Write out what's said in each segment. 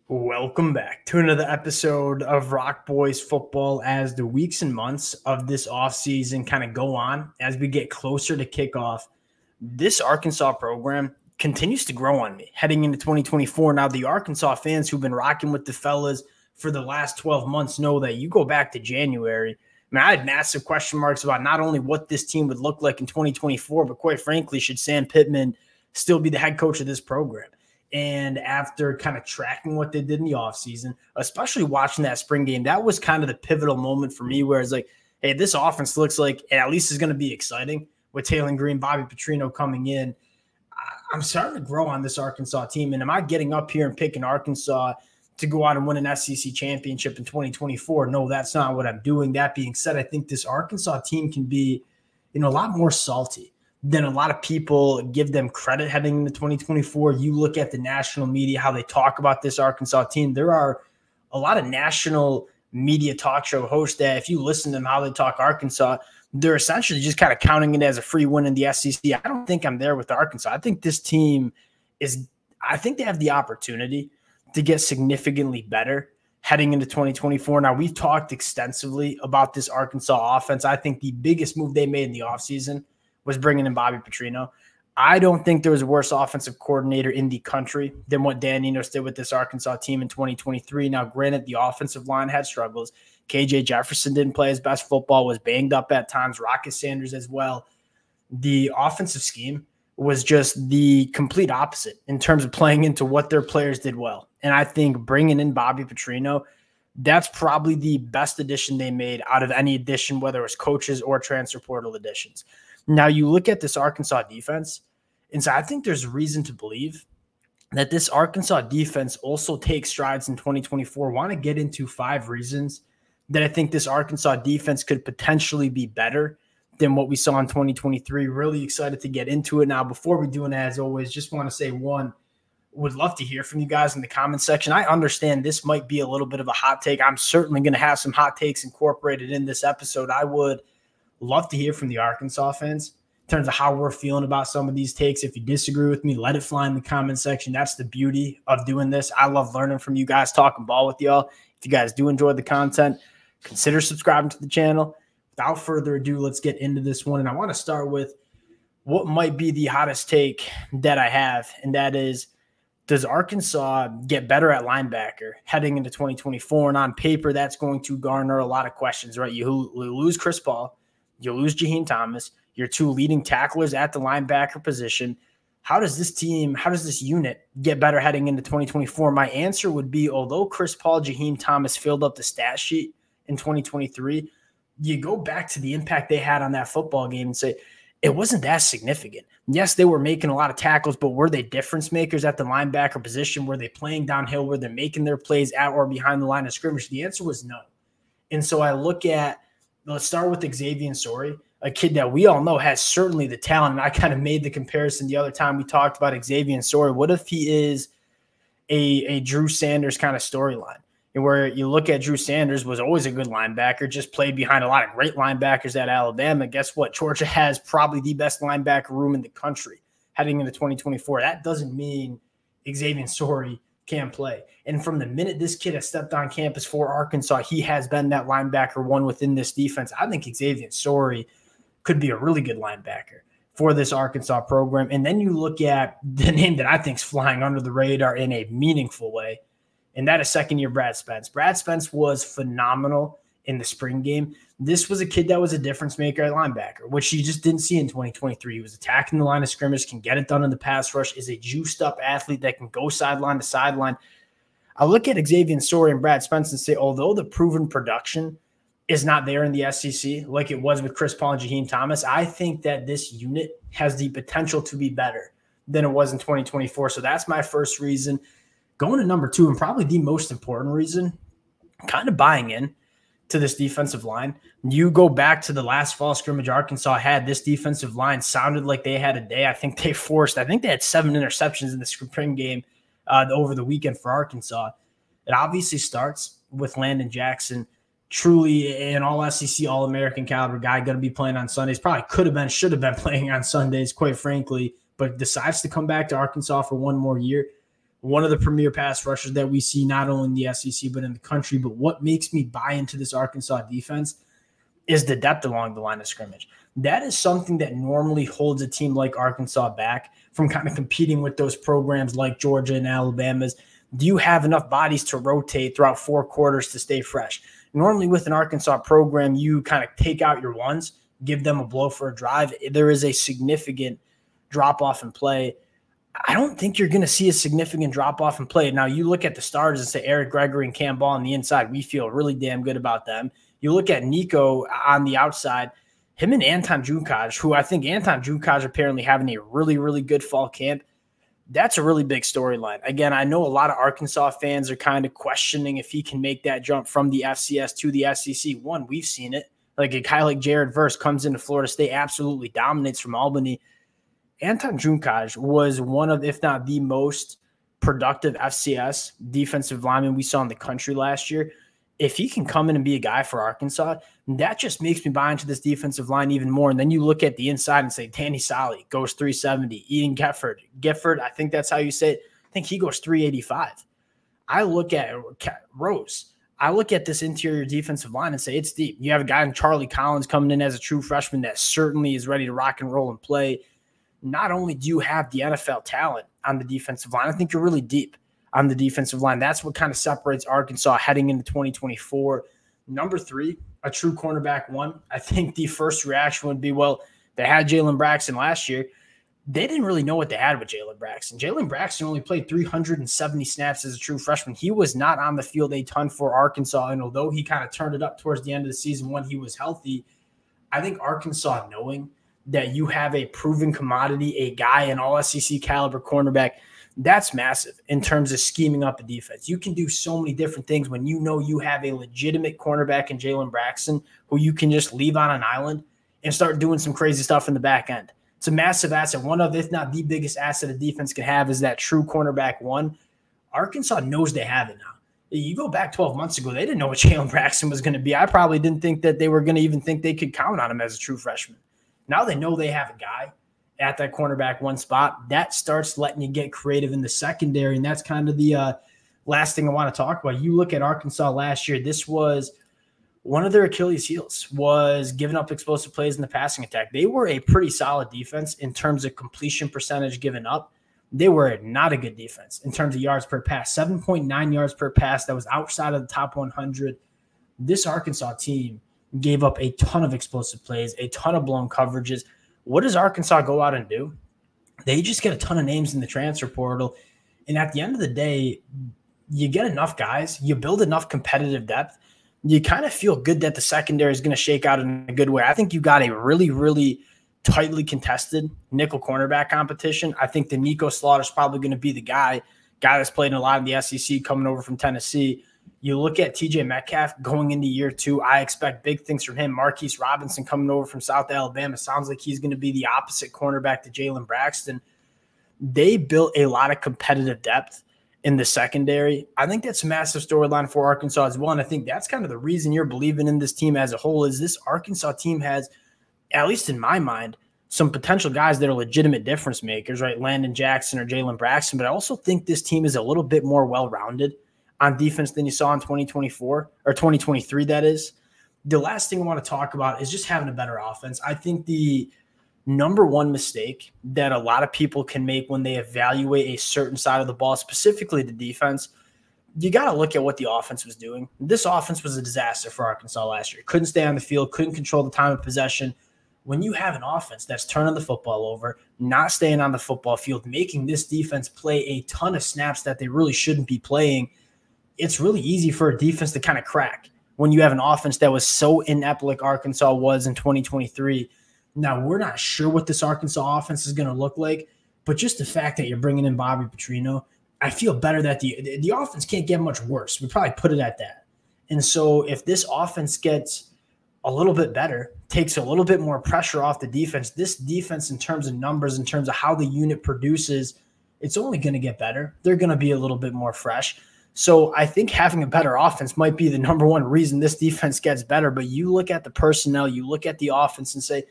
Welcome back to another episode of Rock Boys Football as the weeks and months of this offseason kind of go on as we get closer to kickoff. This Arkansas program continues to grow on me heading into 2024. Now, the Arkansas fans who've been rocking with the fellas for the last 12 months know that you go back to January. I had massive question marks about not only what this team would look like in 2024, but quite frankly, should Sam Pittman still be the head coach of this program? And after kind of tracking what they did in the offseason, especially watching that spring game, that was kind of the pivotal moment for me where it's like, hey, this offense looks like it at least is going to be exciting with Taylor Green, Bobby Petrino coming in. I'm starting to grow on this Arkansas team. And am I getting up here and picking Arkansas to go out and win an SEC championship in 2024? No, that's not what I'm doing. That being said, I think this Arkansas team can be, a lot more salty than a lot of people give them credit heading into 2024. You look at the national media, how they talk about this Arkansas team. There are a lot of national media talk show hosts that if you listen to them, how they talk Arkansas, they're essentially just kind of counting it as a free win in the SEC. I don't think I'm there with Arkansas. I think this team I think they have the opportunity to get significantly better heading into 2024. Now, we've talked extensively about this Arkansas offense. I think the biggest move they made in the offseason was bringing in Bobby Petrino. I don't think there was a worse offensive coordinator in the country than what Dan Enos did with this Arkansas team in 2023. Now, granted, the offensive line had struggles. KJ Jefferson didn't play his best football, was banged up at times, Rocket Sanders as well. The offensive scheme was just the complete opposite in terms of playing into what their players did well. And I think bringing in Bobby Petrino, that's probably the best addition they made out of any addition, whether it was coaches or transfer portal additions. Now, you look at this Arkansas defense, and so I think there's reason to believe that this Arkansas defense also takes strides in 2024. I want to get into 5 reasons that I think this Arkansas defense could potentially be better than what we saw in 2023. Really excited to get into it. Now, before we do it, as always, just want to say, one, would love to hear from you guys in the comment section. I understand this might be a little bit of a hot take. I'm certainly going to have some hot takes incorporated in this episode. I would love to hear from the Arkansas fans in terms of how we're feeling about some of these takes. If you disagree with me, let it fly in the comment section. That's the beauty of doing this. I love learning from you guys, talking ball with y'all. If you guys do enjoy the content, consider subscribing to the channel. Without further ado, let's get into this one. And I want to start with what might be the hottest take that I have, and that is, does Arkansas get better at linebacker heading into 2024? And on paper, that's going to garner a lot of questions, right? You lose Chris Paul. You lose Jaheim Thomas, your 2 leading tacklers at the linebacker position. How does this unit get better heading into 2024? My answer would be, although Chris Paul, Jaheim Thomas filled up the stat sheet in 2023, you go back to the impact they had on that football game and say, it wasn't that significant. Yes, they were making a lot of tackles, but were they difference makers at the linebacker position? Were they playing downhill? Were they making their plays at or behind the line of scrimmage? The answer was no. And so I look at, let's start with Xavier Sorey, a kid that we all know has certainly the talent. And I kind of made the comparison the other time we talked about Xavier Sorey. What if he is a Drew Sanders kind of storyline? And where you look at Drew Sanders was always a good linebacker, just played behind a lot of great linebackers at Alabama. Guess what? Georgia has probably the best linebacker room in the country heading into 2024. That doesn't mean Xavier Sorey can play. And from the minute this kid has stepped on campus for Arkansas, he has been that linebacker one within this defense. I think Xavier Sorey could be a really good linebacker for this Arkansas program. And then you look at the name that I think is flying under the radar in a meaningful way, and that is second-year Brad Spence. Brad Spence was phenomenal in the spring game. This was a kid that was a difference maker at linebacker, which you just didn't see in 2023. He was attacking the line of scrimmage, can get it done in the pass rush, is a juiced-up athlete that can go sideline to sideline. I look at Xavier Sorey and Brad Spence and say, although the proven production is not there in the SEC like it was with Chris Paul and Jaheim Thomas, I think that this unit has the potential to be better than it was in 2024. So that's my first reason. Going to number 2, and probably the most important reason, kind of buying in to this defensive line. You go back to the last fall scrimmage Arkansas had, this defensive line sounded like they had a day. I think they had 7 interceptions in the spring game over the weekend for Arkansas. It obviously starts with Landon Jackson, truly an all-SEC, all-American caliber guy, going to be playing on Sundays. Probably should have been playing on Sundays, quite frankly, but decides to come back to Arkansas for one more year. one of the premier pass rushers that we see not only in the SEC but in the country. But what makes me buy into this Arkansas defense is the depth along the line of scrimmage. That is something that normally holds a team like Arkansas back from kind of competing with those programs like Georgia and Alabama's. Do you have enough bodies to rotate throughout 4 quarters to stay fresh? Normally with an Arkansas program, you kind of take out your ones, give them a blow for a drive. There is a significant drop-off in play. I don't think you're going to see a significant drop-off in play. Now, you look at the starters and say Eric Gregory and Cam Ball on the inside. We feel really damn good about them. You look at Nico on the outside, him and Anton Junkaj, who I think Anton Junkaj apparently having a really, really good fall camp. That's a really big storyline. Again, I know a lot of Arkansas fans are kind of questioning if he can make that jump from the FCS to the SEC. One, we've seen it. Like a guy like Jared Verse comes into Florida State, absolutely dominates from Albany. Anton Junkaj was one of, if not the most productive FCS defensive lineman we saw in the country last year. If he can come in and be a guy for Arkansas, that just makes me buy into this defensive line even more. And then you look at the inside and say, Danny Solly goes 370. Ian Gifford, I think that's how you say it. I think he goes 385. I look at Rose. I look at this interior defensive line and say it's deep. You have a guy in Charlie Collins coming in as a true freshman that certainly is ready to rock and roll and play. Not only do you have the NFL talent on the defensive line, I think you're really deep on the defensive line. That's what kind of separates Arkansas heading into 2024. Number 3, a true cornerback 1. I think the first reaction would be, well, they had Jalen Braxton last year. They didn't really know what they had with Jalen Braxton. Jalen Braxton only played 370 snaps as a true freshman. He was not on the field a ton for Arkansas, and although he kind of turned it up towards the end of the season when he was healthy, I think Arkansas, knowing that you have a proven commodity, a guy, an all-SEC caliber cornerback, that's massive in terms of scheming up a defense. You can do so many different things when you know you have a legitimate cornerback in Jalen Braxton who you can just leave on an island and start doing some crazy stuff in the back end. It's a massive asset. One of, if not the biggest asset a defense can have is that true cornerback 1. Arkansas knows they have it now. You go back 12 months ago, they didn't know what Jalen Braxton was going to be. I probably didn't think that they were going to even think they could count on him as a true freshman. Now they know they have a guy at that cornerback 1 spot. That starts letting you get creative in the secondary, and that's kind of the last thing I want to talk about. You look at Arkansas last year, this was one of their Achilles heels, was giving up explosive plays in the passing attack. They were a pretty solid defense in terms of completion percentage given up. They were not a good defense in terms of yards per pass, 7.9 yards per pass. That was outside of the top 100. This Arkansas team gave up a ton of explosive plays, a ton of blown coverages. What does Arkansas go out and do? They just get a ton of names in the transfer portal. And at the end of the day, you get enough guys, you build enough competitive depth, you kind of feel good that the secondary is going to shake out in a good way. I think you got a really, really tightly contested nickel cornerback competition. I think the Nico Slaughter is probably going to be the guy that's played in a lot of the SEC coming over from Tennessee. You look at TJ Metcalf going into year 2. I expect big things from him. Marquise Robinson coming over from South Alabama. Sounds like he's going to be the opposite cornerback to Jalen Braxton. They built a lot of competitive depth in the secondary. I think that's a massive storyline for Arkansas as well. And I think that's kind of the reason you're believing in this team as a whole is this Arkansas team has, at least in my mind, some potential guys that are legitimate difference makers, right? Landon Jackson or Jalen Braxton. But I also think this team is a little bit more well-rounded on defense than you saw in 2024 or 2023, that is. The last thing I want to talk about is just having a better offense. I think the number one mistake that a lot of people can make when they evaluate a certain side of the ball, specifically the defense, you got to look at what the offense was doing. This offense was a disaster for Arkansas last year. Couldn't stay on the field, couldn't control the time of possession. When you have an offense that's turning the football over, not staying on the football field, making this defense play a ton of snaps that they really shouldn't be playing, it's really easy for a defense to kind of crack when you have an offense that was so inept like Arkansas was in 2023. Now, we're not sure what this Arkansas offense is going to look like, but just the fact that you're bringing in Bobby Petrino, I feel better that the offense can't get much worse. We probably put it at that. And so if this offense gets a little bit better, takes a little bit more pressure off the defense, this defense in terms of numbers, in terms of how the unit produces, it's only going to get better. They're going to be a little bit more fresh. So I think having a better offense might be the number one reason this defense gets better. But you look at the personnel, you look at the offense and say,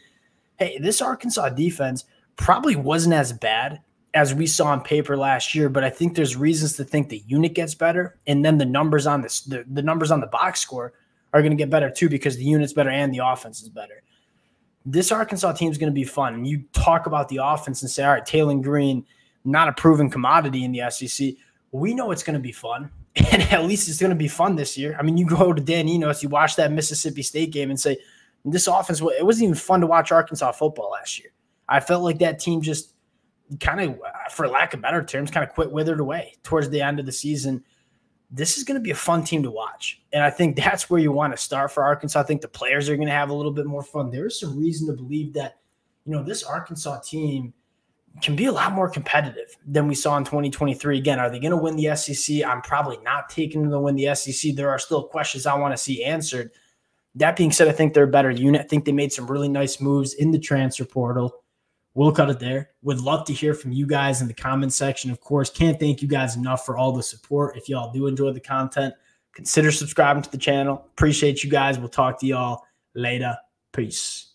hey, this Arkansas defense probably wasn't as bad as we saw on paper last year, but I think there's reasons to think the unit gets better, and then the numbers on this, the numbers on the box score are going to get better too because the unit's better and the offense is better. This Arkansas team is going to be fun. And you talk about the offense and say, all right, Taylor Green, not a proven commodity in the SEC. We know it's going to be fun, and at least it's going to be fun this year. I mean, you go to Dan Enos, you watch that Mississippi State game and say, this offense, it wasn't even fun to watch Arkansas football last year. I felt like that team just kind of, for lack of better terms, kind of withered away towards the end of the season. This is going to be a fun team to watch. And I think that's where you want to start for Arkansas. I think the players are going to have a little bit more fun. There's some reason to believe that, this Arkansas team can be a lot more competitive than we saw in 2023. Again, are they going to win the SEC? I'm probably not taking them to win the SEC. There are still questions I want to see answered. That being said, I think they're a better unit. I think they made some really nice moves in the transfer portal. We'll cut it there. Would love to hear from you guys in the comment section. Of course, can't thank you guys enough for all the support. If y'all do enjoy the content, consider subscribing to the channel. Appreciate you guys. We'll talk to y'all later. Peace.